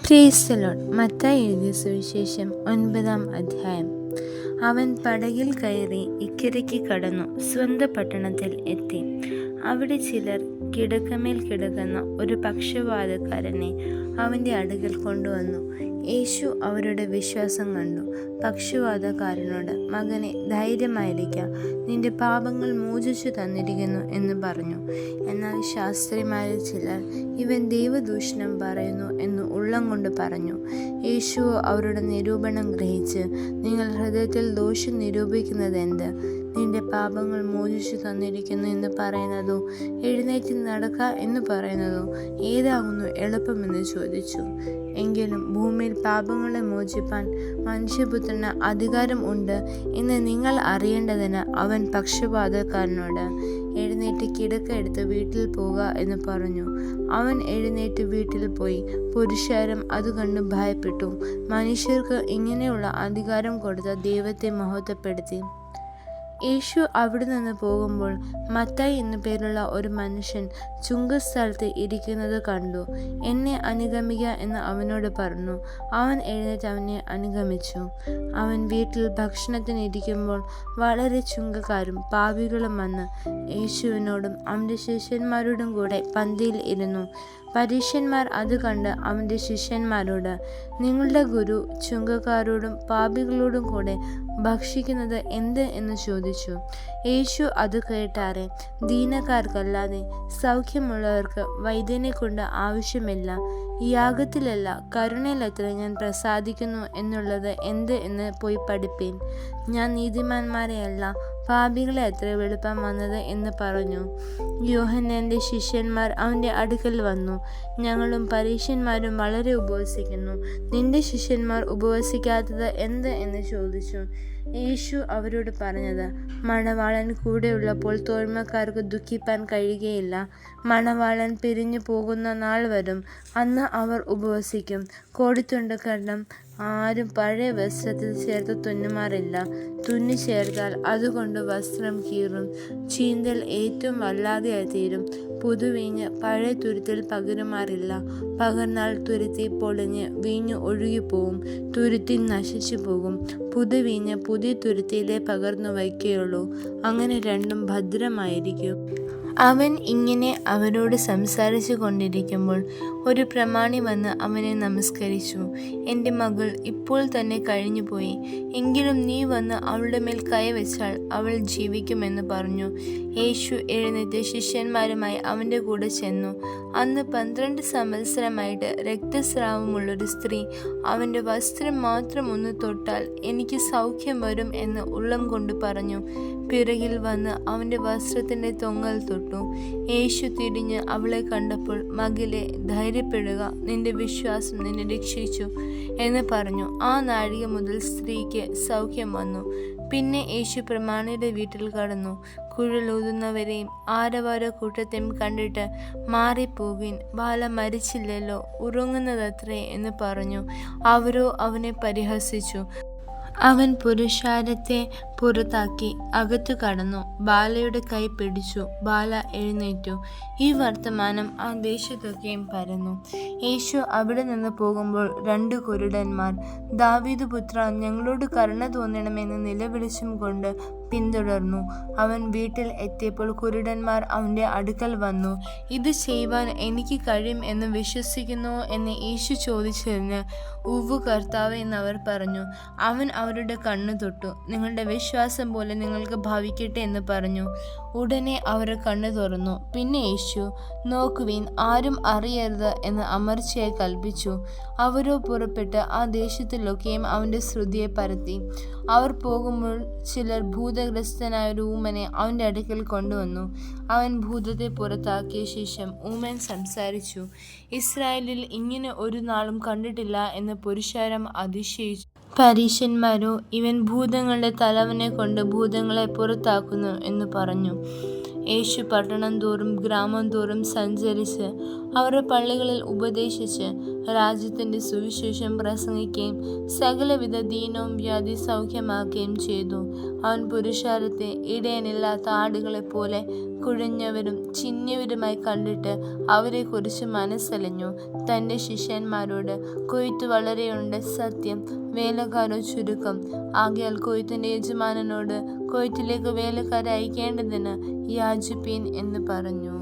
Praise the Lord. Mathai എഴുതിയ സുവിശേഷം 9-ാം അധ്യായം. അവൻ പടകിൽ കയറി ഇക്കരയ്ക്ക് കടന്നു സ്വന്തം പട്ടണത്തിൽ എത്തി. അവിടെ ചിലർ കിടക്കമേൽ കിടക്കുന്ന ഒരു പക്ഷവാതക്കാരനെ അവൻ്റെ അടുക്കൽ കൊണ്ടുവന്നു. യേശു അവരുടെ വിശ്വാസം കണ്ടു പക്ഷവാതക്കാരനോട്, മകനെ, ധൈര്യമായിരിക്കുക, നിന്റെ പാപങ്ങൾ മോചിച്ചു തന്നിരിക്കുന്നു എന്ന് പറഞ്ഞു. എന്നാൽ ശാസ്ത്രിമാരിൽ ചിലർ, ഇവൻ ദൈവദൂഷണം പറയുന്നു എന്ന് ഉള്ളം കൊണ്ട് പറഞ്ഞു. യേശു അവരുടെ നിരൂപണം ഗ്രഹിച്ച്, നിങ്ങൾ ഹൃദയത്തിൽ ദോഷം നിരൂപിക്കുന്നത് എന്ത്? നിന്റെ പാപങ്ങൾ മോചിച്ചു തന്നിരിക്കുന്നു എന്ന് പറയുന്നതോ എഴുന്നേറ്റ് നടക്ക എന്ന് പറയുന്നതോ ഏതാകുന്നു എളുപ്പമെന്ന് ചോദിച്ചു. എങ്കിലും ഭൂമിയിൽ പാപങ്ങളെ മോചിപ്പാൻ മനുഷ്യപുത്രന് അധികാരം ഉണ്ട് എന്ന് നിങ്ങൾ അറിയേണ്ടതിന് അവൻ പക്ഷപാതക്കാരനോട്, എഴുന്നേറ്റ് കിടക്ക എടുത്ത് വീട്ടിൽ പോകുക എന്ന് പറഞ്ഞു. അവൻ എഴുന്നേറ്റ് വീട്ടിൽ പോയി. പുരുഷാരം അത് കണ്ട് ഭയപ്പെട്ടു. മനുഷ്യർക്ക് ഇങ്ങനെയുള്ള അധികാരം കൊടുത്ത ദൈവത്തെ മഹത്വപ്പെടുത്തി. യേശു അവിടെ നിന്ന് പോകുമ്പോൾ മത്തായി എന്നു പേരുള്ള ഒരു മനുഷ്യൻ ചുങ്കസ്ഥലത്ത് ഇരിക്കുന്നത് കണ്ടു. എന്നെ അനുഗമിക്കുക എന്ന് അവനോട് പറഞ്ഞു. അവൻ എഴുന്നേറ്റ് അവനെ അനുഗമിച്ചു. അവൻ വീട്ടിൽ ഭക്ഷണത്തിനിരിക്കുമ്പോൾ വളരെ ചുങ്കക്കാരും പാപികളും വന്ന് യേശുവിനോടും അവൻ്റെ ശിഷ്യന്മാരോടും കൂടെ പന്തിയിൽ ഇരുന്നു. പരീശന്മാർ അത് കണ്ട് അവൻ്റെ ശിഷ്യന്മാരോട്, നിങ്ങളുടെ ഗുരു ചുങ്കക്കാരോടും പാപികളോടും കൂടെ ഭക്ഷിക്കുന്നത് എന്ത് എന്ന് ചോദിച്ചു. യേശു അത് കേട്ടാറെ, ദീനക്കാർക്കല്ലാതെ സൗഖ്യമുള്ളവർക്ക് വൈദ്യനെ കൊണ്ട് ആവശ്യമില്ല. യാഗത്തിലല്ല കരുണയിലത്ര ഞാൻ പ്രസാദിക്കുന്നു എന്നുള്ളത് എന്ത് എന്ന് പോയി പഠിപ്പീൻ. ഞാൻ നീതിമാന്മാരെയല്ല പാപികളെ അത്ര വെളുപ്പാൻ വന്നത് എന്ന് പറഞ്ഞു. യോഹന്നാന്റെ ശിഷ്യന്മാർ അവൻ്റെ അടുക്കൽ വന്നു. ഞങ്ങളും പരീശന്മാരും വളരെ ഉപവസിക്കുന്നു, നിന്റെ ശിഷ്യന്മാർ ഉപവസിക്കാത്തത് എന്ത് എന്ന് ചോദിച്ചു. യേശു അവരോട് പറഞ്ഞത്, മണവാളൻ കൂടെയുള്ളപ്പോൾ തോഴ്മക്കാർക്ക് ദുഃഖിപ്പാൻ കഴിയുകയില്ല. മണവാളൻ പിരിഞ്ഞു പോകുന്ന നാൾ വരും, അന്ന് അവർ ഉപവസിക്കും. കോടിത്തുണ്ടക്കാരനും ആരും പഴയ വസ്ത്രത്തിൽ ചേർത്ത് തുന്നുമാറില്ല. തുന്നി ചേർത്താൽ അതുകൊണ്ട് വസ്ത്രം കീറും, ചീന്തൽ ഏറ്റവും വല്ലാതെയായി തീരും. പുതുവീഞ്ഞ് പഴയ തുരുത്തിൽ പകരുമാറില്ല. പകർന്നാൽ തുരുത്തി പൊളിഞ്ഞ് വീഞ്ഞ് ഒഴുകിപ്പോവും, തുരുത്തി നശിച്ചു പോകും. പുതുവീഞ്ഞ് പുതിയ തുരുത്തിയിലേ പകർന്നു വയ്ക്കുകയുള്ളൂ. അങ്ങനെ രണ്ടും ഭദ്രമായിരിക്കും. അവൻ ഇങ്ങനെ അവരോട് സംസാരിച്ചു കൊണ്ടിരിക്കുമ്പോൾ ഒരു പ്രമാണി വന്ന് അവനെ നമസ്കരിച്ചു. എൻ്റെ മകൾ ഇപ്പോൾ തന്നെ കഴിഞ്ഞുപോയി, എങ്കിലും നീ വന്ന് അവളുടെ മേൽ കൈവച്ചാൽ അവൾ ജീവിക്കുമെന്ന് പറഞ്ഞു. യേശു എഴുന്നേറ്റ് ശിഷ്യന്മാരുമായി അവൻ്റെ കൂടെ ചെന്നു. അന്ന് 12 സംവത്സരമായിട്ട് രക്തസ്രാവമുള്ളൊരു സ്ത്രീ അവൻ്റെ വസ്ത്രം മാത്രം ഒന്ന് തൊട്ടാൽ എനിക്ക് സൗഖ്യം വരും എന്ന് ഉള്ളം കൊണ്ട് പറഞ്ഞു. പിറകിൽ വന്ന് അവൻ്റെ വസ്ത്രത്തിൻ്റെ തൊങ്ങൽ തൊട്ടു. യേശു തിരിഞ്ഞ് അവളെ കണ്ടപ്പോൾ, മകളേ, ധൈര്യപ്പെടുക, നിന്റെ വിശ്വാസം നിന്നെ രക്ഷിച്ചു എന്ന് പറഞ്ഞു. ആ നാഴിക മുതൽ സ്ത്രീക്ക് സൗഖ്യം വന്നു. പിന്നെ യേശു പ്രമാണിയുടെ വീട്ടിൽ കടന്നു. കുഴലൂതുന്നവരെയും ആരവാര കൂട്ടത്തെയും കണ്ടിട്ട്, മാറിപ്പോകുവിൻ, ബാല മരിച്ചില്ലല്ലോ, ഉറങ്ങുന്നതത്രേ എന്ന് പറഞ്ഞു. അവരോ അവനെ പരിഹസിച്ചു. അവൻ പുരുഷാരത്തെ പുറത്താക്കി അകത്തു കടന്നു. ബാലയുടെ കൈ പിടിച്ചു. ബാല എഴുന്നേറ്റു. ഈ വർത്തമാനം ആ ദേശത്തൊക്കെയും പരന്നു. യേശു അവിടെ നിന്ന് പോകുമ്പോൾ 2 കുരുടന്മാർ, ദാവീദ് പുത്ര, ഞങ്ങളോട് കരുണ തോന്നണമെന്ന് നിലവിളിച്ചും കൊണ്ട് പിന്തുടർന്നു. അവൻ വീട്ടിൽ എത്തിയപ്പോൾ കുരുടന്മാർ അവൻ്റെ അടുക്കൽ വന്നു. ഇത് ചെയ്യുവാൻ എനിക്ക് കഴിയും എന്ന് വിശ്വസിക്കുന്നുവോ എന്ന് യേശു ചോദിച്ചതിന്, ഉവ്വ് കർത്താവേ എന്നവർ പറഞ്ഞു. അവൻ അവരുടെ കണ്ണു തൊട്ടു. നിങ്ങളുടെ വിശ്വാസം പോലെ നിങ്ങൾക്ക് ഭവിക്കട്ടെ എന്ന് പറഞ്ഞു. ഉടനെ അവർ കണ്ണു തുറന്നു. പിന്നെ യേശു, നോക്കുവിൻ, ആരും അറിയരുത് എന്ന് അമർച്ചയായി കൽപ്പിച്ചു. അവരോ പുറപ്പെട്ട് ആ ദേശത്തിലൊക്കെയും അവൻ്റെ ശ്രുതിയെ പരത്തി. അവർ പോകുമ്പോൾ ചിലർ ഭൂതഗ്രസ്തനായ ഒരു ഊമനെ അവൻ്റെ അടുക്കൽ കൊണ്ടുവന്നു. അവൻ ഭൂതത്തെ പുറത്താക്കിയ ശേഷം ഊമൻ സംസാരിച്ചു. ഇസ്രായേലിൽ ഇങ്ങനെ ഒരു നാളും കണ്ടിട്ടില്ല എന്ന് പുരുഷാരം അതിശയിച്ചു. പരീശന്മാരോ, ഇവൻ ഭൂതങ്ങളുടെ തലവനെ കൊണ്ട് ഭൂതങ്ങളെ പുറത്താക്കുന്നു എന്ന് പറഞ്ഞു. യേശു പട്ടണം തോറും ഗ്രാമം തോറും സഞ്ചരിച്ച് അവരുടെ പള്ളികളിൽ ഉപദേശിച്ച് രാജ്യത്തിൻ്റെ സുവിശേഷം പ്രസംഗിക്കുകയും സകലവിധ ദീനവും വ്യാധി സൗഖ്യമാക്കുകയും ചെയ്തു. അവൻ പുരുഷാരത്തെ ഇടയനില്ലാത്ത ആടുകളെപ്പോലെ കുഴഞ്ഞവരും ചിന്നിയവരുമായി കണ്ടിട്ട് അവരെക്കുറിച്ച് മനസ്സലിഞ്ഞു. തൻ്റെ ശിഷ്യന്മാരോട്, കൊയ്ത്ത് വളരെയുണ്ട്, സത്യം, വേലക്കാരോ ചുരുക്കം. ആകയാൽ കൊയ്ത്തിന്റെ യജമാനനോട് കൊയ്ത്തിലേക്ക് വേലക്കാരെ അയക്കേണ്ടതിന് യാചിപ്പീൻ എന്ന് പറഞ്ഞു.